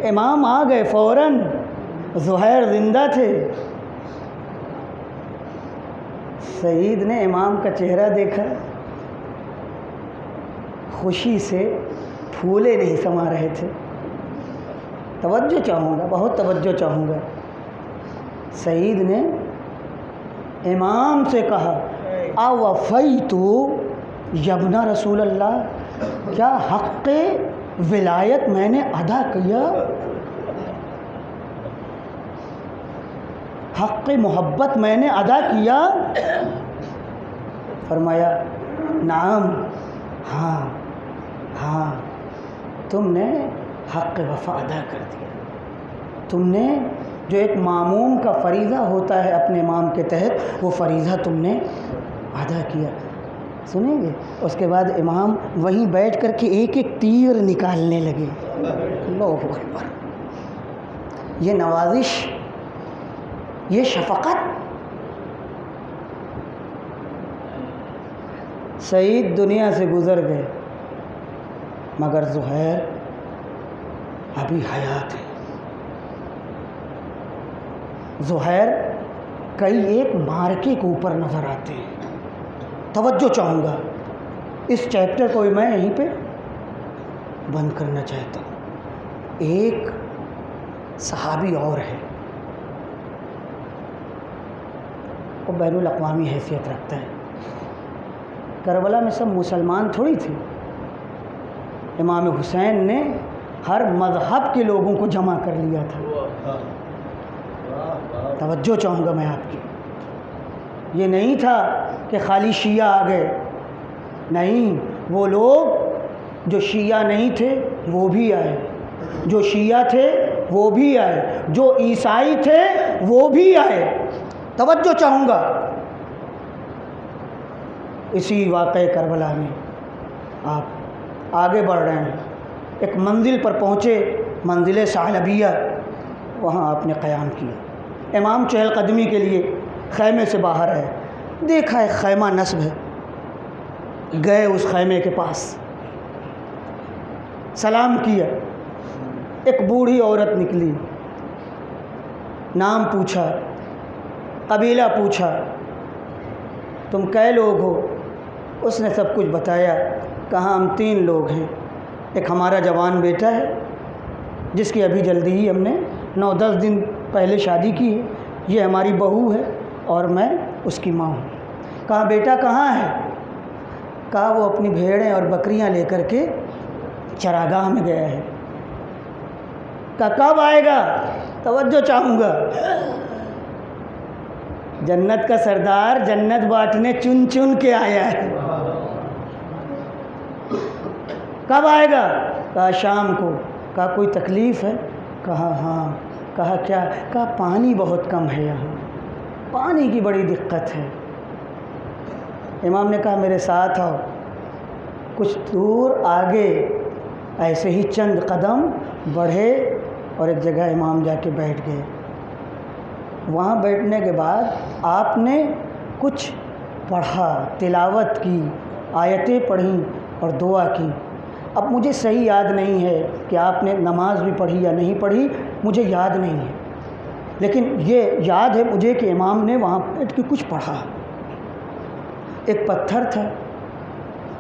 امام آ گئے فوراً، زہیر زندہ تھے. سعید نے امام کا چہرہ دیکھا، خوشی سے پھولے نہیں سما رہے تھے. توجہ چاہوں گا، بہت توجہ چاہوں گا. سعید نے امام سے کہا اوفیت یبن رسول اللہ، کیا حق ولایت میں نے ادا کیا؟ حق محبت میں نے ادا کیا؟ فرمایا نعم، ہاں ہاں، تم نے حق وفا ادا کر دیا۔ تم نے جو ایک ماموم کا فریضہ ہوتا ہے اپنے امام کے تحت، وہ فریضہ تم نے ادا کیا۔ سنیں گے؟ اس کے بعد امام وہیں بیٹھ کر کے ایک ایک تیر نکالنے لگے۔ اللہ اکبر! یہ نوازش، یہ شفقت۔ سعید دنیا سے گزر گئے مگر زہیر ابھی حیات ہے۔ زہیر کئی ایک مارکے کے اوپر نظر آتے ہیں۔ توجہ چاہوں گا، اس چیپٹر کو میں یہیں پہ بند کرنا چاہتا ہوں۔ ایک صحابی اور ہے، وہ بین الاقوامی حیثیت رکھتا ہے۔ کربلا میں سب مسلمان تھوڑی تھے، امام حسین نے ہر مذہب کے لوگوں کو جمع کر لیا تھا۔ توجہ چاہوں گا میں آپ کی، یہ نہیں تھا کہ خالی شیعہ آ گئے، نہیں، وہ لوگ جو شیعہ نہیں تھے وہ بھی آئے، جو شیعہ تھے وہ بھی آئے، جو عیسائی تھے وہ بھی آئے۔ توجہ چاہوں گا، اسی واقعہ کربلا میں آپ آگے بڑھ رہے ہیں، ایک منزل پر پہنچے، منزل ثعلبیہ، وہاں آپ نے قیام کیا۔ امام چہل قدمی کے لیے خیمے سے باہر ہے، دیکھا ایک خیمہ نصب ہے، گئے اس خیمے کے پاس، سلام کیا۔ ایک بوڑھی عورت نکلی، نام پوچھا، قبیلہ پوچھا، تم کئے لوگ ہو؟ اس نے سب کچھ بتایا۔ کہا ہم 3 لوگ ہیں، ایک ہمارا جوان بیٹا ہے جس کی ابھی جلدی ہی ہم نے 9-10 دن پہلے شادی کی ہے، یہ ہماری بہو ہے اور میں اس کی ماں ہوں۔ کہا بیٹا کہاں ہے؟ کہا وہ اپنی بھیڑیں اور بکریاں لے کر کے چراگاہ میں گیا ہے۔ کہا کب آئے گا؟ توجہ چاہوں گا، جنت کا سردار جنت بانٹنے چن چن کے آیا ہے۔ کب آئے گا؟ کہا شام کو۔ کہا کوئی تکلیف ہے؟ کہا ہاں۔ کہا کیا؟ کہا پانی بہت کم ہے یہاں، پانی کی بڑی دقت ہے۔ امام نے کہا میرے ساتھ آؤ۔ کچھ دور آگے ایسے ہی چند قدم بڑھے اور ایک جگہ امام جا کے بیٹھ گئے۔ وہاں بیٹھنے کے بعد آپ نے کچھ پڑھا، تلاوت کی، آیتیں پڑھیں اور دعا کی۔ اب مجھے صحیح یاد نہیں ہے کہ آپ نے نماز بھی پڑھی یا نہیں پڑھی، مجھے یاد نہیں ہے، لیکن یہ یاد ہے مجھے کہ امام نے وہاں بیٹھ کے کچھ پڑھا۔ ایک پتھر تھا،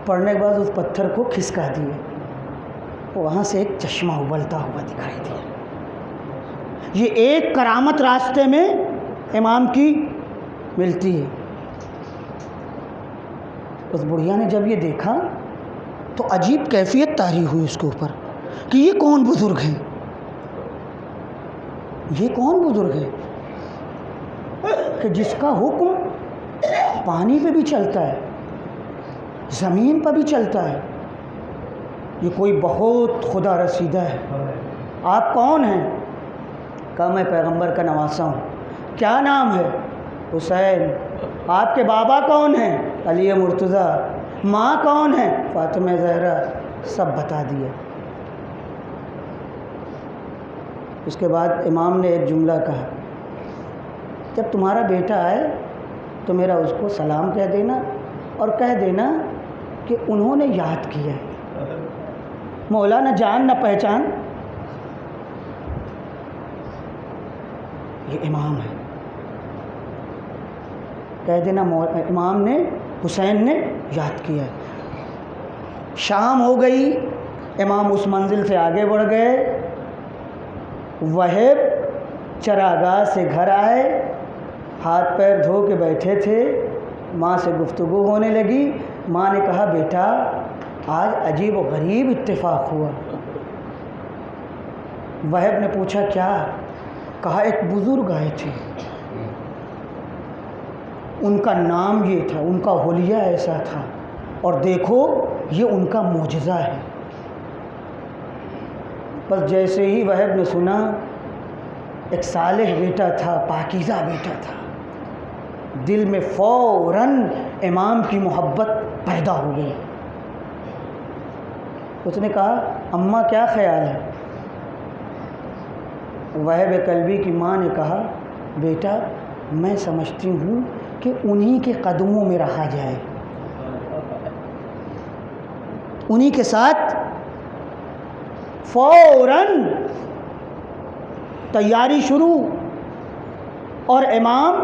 پڑھنے کے بعد اس پتھر کو کھسکا دیے، وہاں سے ایک چشمہ ابلتا ہوا دکھائی دیا۔ یہ ایک کرامت راستے میں امام کی ملتی ہے۔ اس بڑھیا نے جب یہ دیکھا تو عجیب کیفیت طاری ہوئی اس کے اوپر کہ یہ کون بزرگ ہیں، یہ کون بزرگ ہے کہ جس کا حکم پانی پہ بھی چلتا ہے، زمین پر بھی چلتا ہے، یہ کوئی بہت خدا رسیدہ ہے۔ آپ کون ہیں؟ کہا میں پیغمبر کا نواسا ہوں۔ کیا نام ہے؟ حسین۔ آپ کے بابا کون ہیں؟ علی مرتضیٰ۔ ماں کون ہے؟ فاطمہ زہرا۔ سب بتا دیا۔ اس کے بعد امام نے ایک جملہ کہا، جب تمہارا بیٹا آئے تو میرا اس کو سلام کہہ دینا اور کہہ دینا کہ انہوں نے یاد کیا ہے، مولا نہ جان نہ پہچان، یہ امام ہے، کہہ دینا امام نے، حسین نے یاد کیا ہے۔ شام ہو گئی، امام اس منزل سے آگے بڑھ گئے، وہب چراگاہ سے گھر آئے، ہاتھ پیر دھو کے بیٹھے تھے، ماں سے گفتگو ہونے لگی۔ ماں نے کہا بیٹا آج عجیب و غریب اتفاق ہوا۔ وہب نے پوچھا کیا؟ کہا ایک بزرگ آئے تھے، ان کا نام یہ تھا، ان کا حلیہ ایسا تھا، اور دیکھو یہ ان کا معجزہ ہے۔ بس جیسے ہی وہب نے سنا، ایک صالح بیٹا تھا، پاکیزہ بیٹا تھا، دل میں فوراً امام کی محبت پیدا ہو گئی۔ اس نے کہا اماں کیا خیال ہے؟ وہب قلبی کی ماں نے کہا بیٹا میں سمجھتی ہوں کہ انہی کے قدموں میں رہا جائے، انہی کے ساتھ فوراً تیاری شروع، اور امام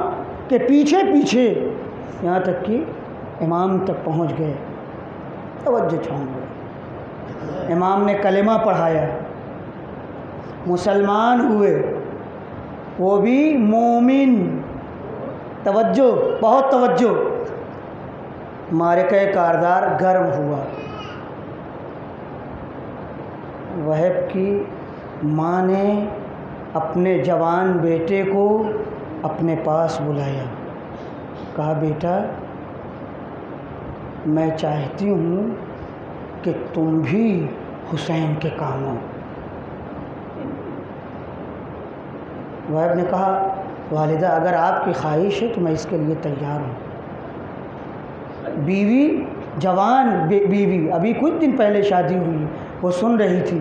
کے پیچھے پیچھے یہاں تک کہ امام تک پہنچ گئے۔ توجہ چھوڑ گئے، امام نے کلمہ پڑھایا، مسلمان ہوئے، وہ بھی مومن۔ توجہ، بہت توجہ۔ معرکہ کارزار گرم ہوا، وہب کی ماں نے اپنے جوان بیٹے کو اپنے پاس بلایا، کہا بیٹا میں چاہتی ہوں کہ تم بھی حسین کے کام ہو۔ وہب نے کہا والدہ اگر آپ کی خواہش ہے تو میں اس کے لیے تیار ہوں۔ بیوی، جوان بیوی، ابھی کچھ دن پہلے شادی ہوئی، وہ سن رہی تھی۔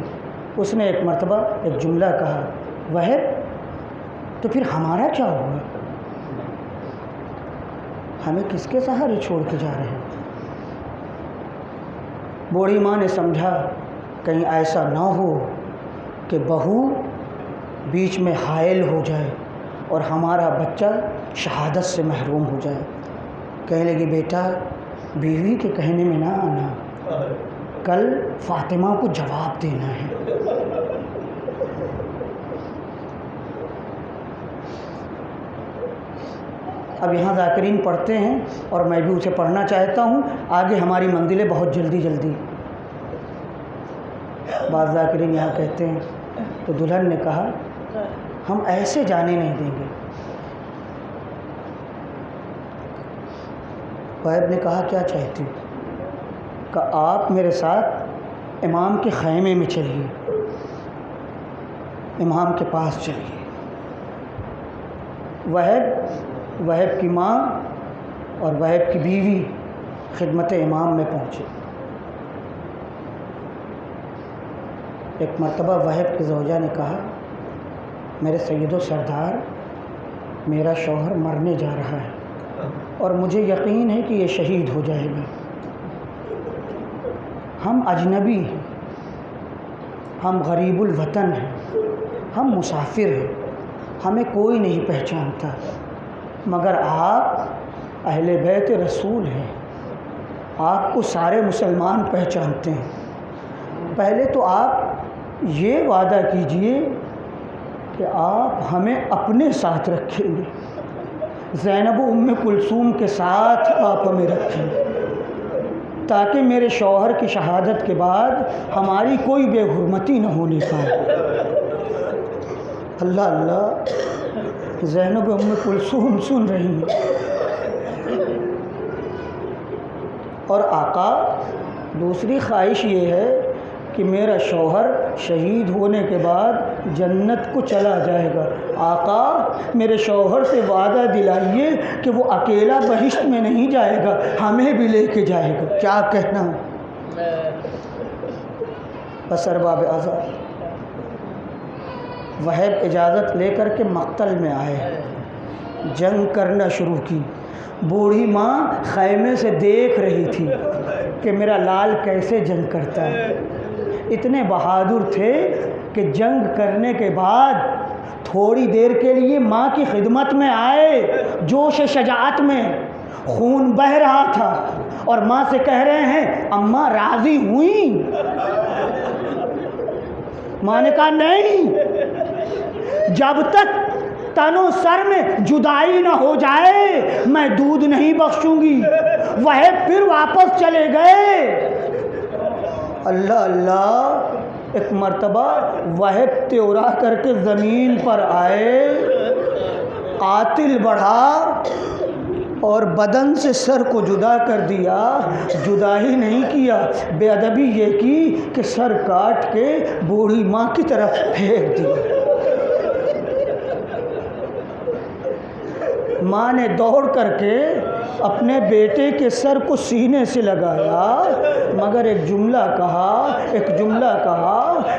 اس نے ایک مرتبہ ایک جملہ کہا وہب تو پھر ہمارا کیا ہوگا؟ ہمیں کس کے سہارے چھوڑ کے جا رہے ہیں؟ بوڑھی ماں نے سمجھا کہیں ایسا نہ ہو کہ بہو بیچ میں حائل ہو جائے اور ہمارا بچہ شہادت سے محروم ہو جائے۔ کہنے لگی بیٹا بیوی کے کہنے میں نہ آنا، کل فاطمہ کو جواب دینا ہے۔ اب یہاں ذاکرین پڑھتے ہیں اور میں بھی اسے پڑھنا چاہتا ہوں، آگے ہماری منزلیں بہت جلدی جلدی۔ بعض ذاکرین یہاں کہتے ہیں تو دلہن نے کہا ہم ایسے جانے نہیں دیں گے۔ وہب نے کہا کیا چاہتی ہو؟ کہ آپ میرے ساتھ امام کے خیمے میں چلیے، امام کے پاس چلیے۔ وہب کی ماں اور وہب کی بیوی خدمت امام میں پہنچے۔ ایک مرتبہ وہب کی زوجہ نے کہا میرے سید و سردار میرا شوہر مرنے جا رہا ہے اور مجھے یقین ہے کہ یہ شہید ہو جائے گا۔ ہم اجنبی ہیں، ہم غریب الوطن ہیں، ہم مسافر ہیں، ہمیں کوئی نہیں پہچانتا، مگر آپ اہل بیت رسول ہیں، آپ کو سارے مسلمان پہچانتے ہیں۔ پہلے تو آپ یہ وعدہ کیجئے کہ آپ ہمیں اپنے ساتھ رکھیں گے، زینب و ام کلثوم کے ساتھ آپ ہمیں رکھیں، تاکہ میرے شوہر کی شہادت کے بعد ہماری کوئی بے حرمتی نہ ہونے پائے۔ اللہ اللہ، زینب و ام کلثوم سن رہی ہیں۔ اور آقا دوسری خواہش یہ ہے کہ میرا شوہر شہید ہونے کے بعد جنت کو چلا جائے گا، آقا میرے شوہر سے وعدہ دلائیے کہ وہ اکیلا بہشت میں نہیں جائے گا، ہمیں بھی لے کے جائے گا۔ کیا کہنا؟ بس ارباب آزاد وہب اجازت لے کر کے مقتل میں آئے، جنگ کرنا شروع کی۔ بوڑھی ماں خیمے سے دیکھ رہی تھی کہ میرا لال کیسے جنگ کرتا ہے۔ اتنے بہادر تھے کہ جنگ کرنے کے بعد تھوڑی دیر کے لیے ماں کی خدمت میں آئے، جوش شجاعت میں خون بہہ رہا تھا، اور ماں سے کہہ رہے ہیں اماں راضی ہوئیں؟ ماں نے کہا نہیں، جب تک تن و سر میں جدائی نہ ہو جائے میں دودھ نہیں بخشوں گی۔ وہ پھر واپس چلے گئے۔ اللہ اللہ، ایک مرتبہ وہب تیورا کر کے زمین پر آئے، قاتل بڑھا، اور بدن سے سر کو جدا کر دیا، جدا ہی نہیں کیا، بے ادبی یہ کی کہ سر کاٹ کے بوڑھی ماں کی طرف پھینک دیا۔ ماں نے دوڑ کر کے اپنے بیٹے کے سر کو سینے سے لگایا، مگر ایک جملہ کہا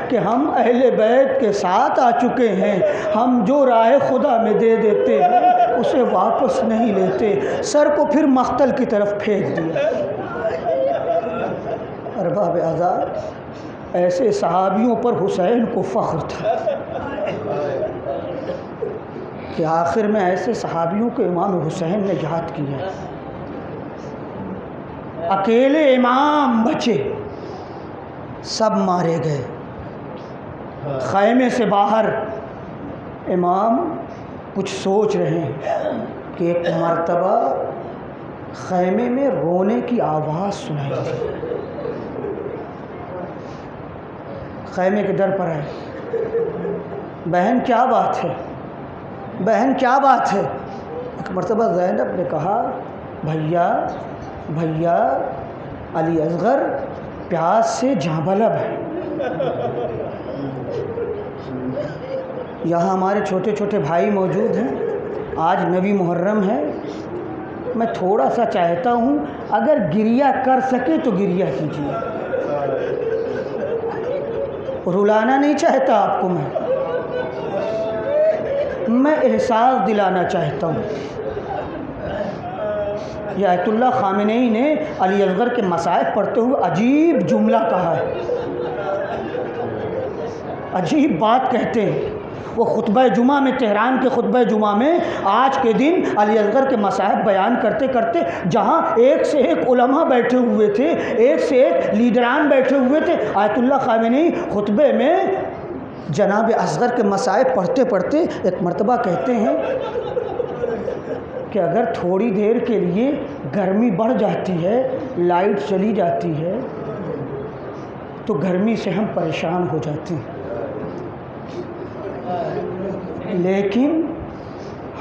کہ ہم اہل بیت کے ساتھ آ چکے ہیں، ہم جو راہ خدا میں دے دیتے ہیں اسے واپس نہیں لیتے۔ سر کو پھر مقتل کی طرف پھینک دیا۔ ارباب اعزاز، ایسے صحابیوں پر حسین کو فخر تھا کہ آخر میں ایسے صحابیوں کو امام حسین نے یاد کیا۔ اکیلے امام بچے، سب مارے گئے۔ خیمے سے باہر امام کچھ سوچ رہے ہیں کہ ایک مرتبہ خیمے میں رونے کی آواز سنائی دی۔ خیمے کے در پر ہے، بہن کیا بات ہے، بہن کیا بات ہے؟ ایک مرتبہ زینب نے کہا، بھیا علی اصغر پیاس سے جاں بلب ہے۔ یہاں ہمارے چھوٹے چھوٹے بھائی موجود ہیں، آج 9 محرم ہے، میں تھوڑا سا چاہتا ہوں اگر گریہ کر سکے تو گریہ کیجیے۔ رلانا نہیں چاہتا آپ کو، میں احساس دلانا چاہتا ہوں۔ یہ آیت اللہ خامنئی نے علی اصغر کے مصائب پڑھتے ہوئے عجیب جملہ کہا ہے، عجیب بات کہتے ہیں۔ وہ خطبہ جمعہ میں، تہران کے خطبہ جمعہ میں آج کے دن علی اصغر کے مصائب بیان کرتے کرتے جہاں ایک سے ایک علماء بیٹھے ہوئے تھے، ایک سے ایک لیڈران بیٹھے ہوئے تھے، آیت اللہ خامنئی خطبے میں جناب اصغر کے مصائب پڑھتے پڑھتے ایک مرتبہ کہتے ہیں کہ اگر تھوڑی دیر کے لیے گرمی بڑھ جاتی ہے، لائٹ چلی جاتی ہے تو گرمی سے ہم پریشان ہو جاتے ہیں، لیکن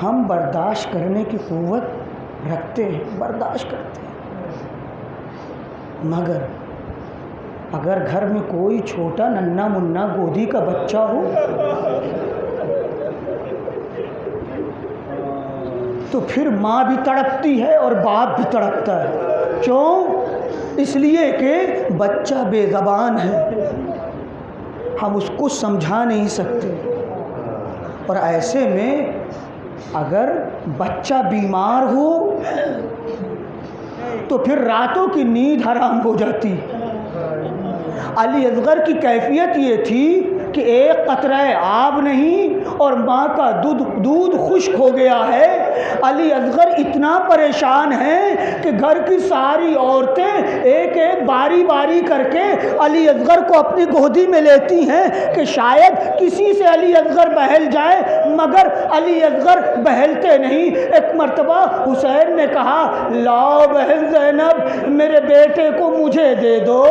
ہم برداشت کرنے کی قوت رکھتے ہیں، برداشت کرتے ہیں، مگر اگر گھر میں کوئی چھوٹا ننھا منا گودی کا بچہ ہو تو پھر ماں بھی تڑپتی ہے اور باپ بھی تڑپتا ہے۔ کیوں؟ اس لیے کہ بچہ بے زبان ہے، ہم اس کو سمجھا نہیں سکتے، اور ایسے میں اگر بچہ بیمار ہو تو پھر راتوں کی نیند حرام ہو جاتی۔ علی اصغر کی کیفیت یہ تھی کہ ایک قطرہ آب نہیں اور ماں کا دودھ خشک ہو گیا ہے۔ علی اصغر اتنا پریشان ہیں کہ گھر کی ساری عورتیں ایک ایک باری باری کر کے علی اصغر کو اپنی گودی میں لیتی ہیں کہ شاید کسی سے علی اصغر بہل جائے، مگر علی اصغر بہلتے نہیں۔ ایک مرتبہ حسین نے کہا، لاؤ بہن زینب، میرے بیٹے کو مجھے دے دو،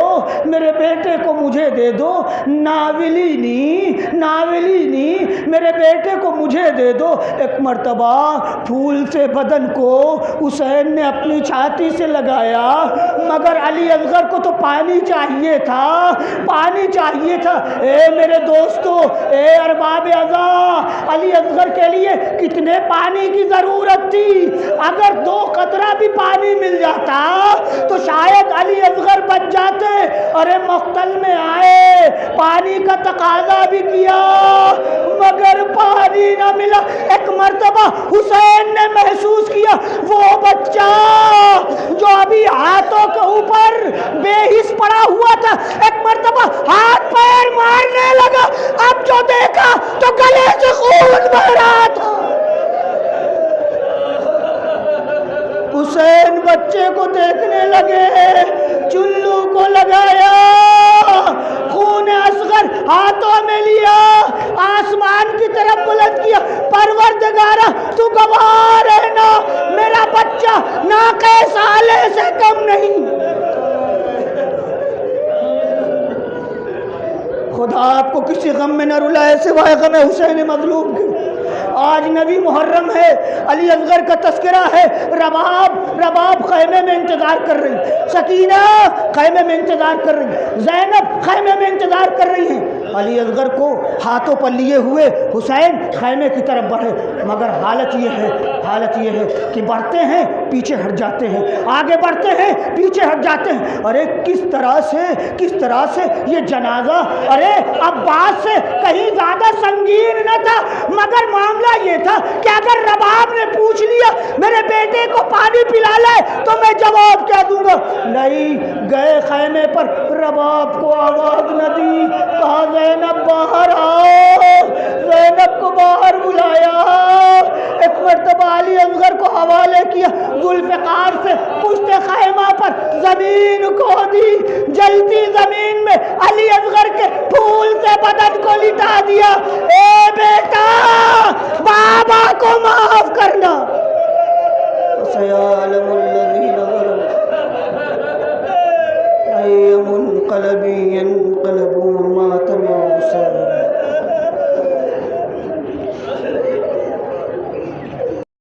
میرے بیٹے کو مجھے دے دو، ناولینی میرے بیٹے کو مجھے دے دو۔ ایک مرتبہ پھول سے بدن کو حسین نے اپنی چھاتی سے لگایا، مگر علی اصغر کو تو پانی چاہیے تھا، پانی چاہیے تھا۔ اے میرے دوستو، اے ارباب اعضاء، علی اصغر کے لیے کتنے پانی کی ضرورت تھی؟ اگر 2 قطرہ بھی پانی مل جاتا تو شاید علی اصغر بچ جاتے۔ ارے مقتل میں آئے، پانی کا تقاضا بھی کیا مگر پانی نہ ملا۔ ایک مرتبہ حسین نے محسوس کیا وہ بچہ جو ابھی ہاتھوں کے اوپر بے حس پڑا ہوا تھا، ایک مرتبہ ہاتھ پیر مارنے لگا، اب جو دیکھا تو گلے سے خون بہ رہا تھا۔ حسین بچے کو دیکھنے لگے، چلو کو لگایا، خون اصغر ہاتھوں میں لیا، آسمان کی طرف بلند کیا، پروردگارا تو گواہ رہنا، میرا بچہ ناقے سالے سے کم نہیں۔ خدا آپ کو کسی غم میں نہ رلائے سوائے غم حسین مظلوم کے۔ آج نبی محرم ہے، علی اصغر کا تذکرہ ہے، رباب خیمے میں انتظار کر رہی، سکینہ خیمے میں انتظار کر رہی، زینب خیمے میں انتظار کر رہی ہیں، علی اصغر کو ہاتھوں پر لیے ہوئے حسین خیمے کی طرف بڑھے، مگر حالت یہ ہے کہ بڑھتے ہیں پیچھے ہٹ جاتے ہیں، آگے بڑھتے ہیں پیچھے ہٹ جاتے ہیں۔ ارے کس طرح سے یہ جنازہ ارے عباس سے کہیں زیادہ سنگین نہ تھا، مگر معاملہ یہ تھا کہ اگر رباب نے پوچھ لیا میرے بیٹے کو پانی پلا لے تو میں جواب کیا دوں گا؟ نہیں، گئے خیمے پر، رباب کو آواز نہ دی، کہا زینب باہر آؤ، زینب کو باہر بلایا، ایک مرتبہ علی اصغر کو حوالے کیا، ذوالفقار سے پشت خیمہ پر زمین کو دی، جلتی زمین میں علی اصغر کے پھول سے بدن کو لٹا دیا، اے بیٹا بابا کو معاف کرنا، سیعلم الذین ظلموا أي منقلب ينقلبون